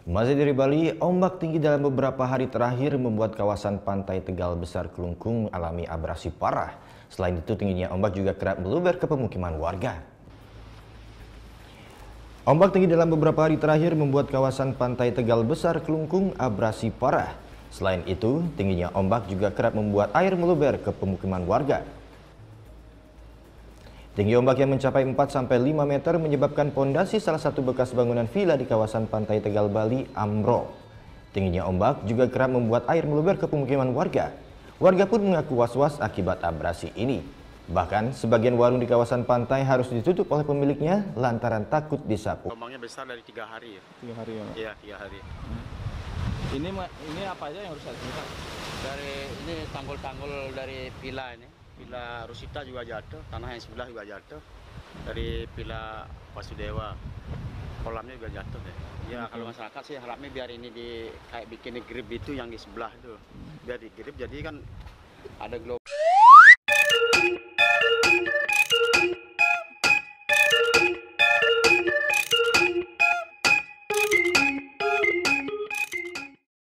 Masih dari Bali, ombak tinggi dalam beberapa hari terakhir membuat kawasan pantai Tegal Besar Kelungkung alami abrasi parah. Selain itu, tingginya ombak juga kerap meluber ke pemukiman warga. Ombak tinggi dalam beberapa hari terakhir membuat kawasan pantai Tegal Besar Kelungkung abrasi parah. Selain itu, tingginya ombak juga kerap membuat air meluber ke pemukiman warga. Tinggi ombak yang mencapai 4-5 meter menyebabkan pondasi salah satu bekas bangunan villa di kawasan pantai Tegal, Bali, ambrol. Tingginya ombak juga kerap membuat air meluber ke pemukiman warga. Warga pun mengaku was-was akibat abrasi ini. Bahkan, sebagian warung di kawasan pantai harus ditutup oleh pemiliknya lantaran takut disapu. Gelombangnya besar dari 3 hari ya. 3 hari ya, Pak? Iya, 3 hari. Ini apa aja yang rusak? Dari ini tanggul-tanggul dari villa ini. Villa Rusita juga jatuh, tanah yang sebelah juga jatuh. Dari villa Wasudewa, kolamnya juga jatuh deh. Ya kalau masyarakat sih harapnya biar ini kayak bikin grip itu yang di sebelah itu. Biar di grip jadi kan ada gelombang.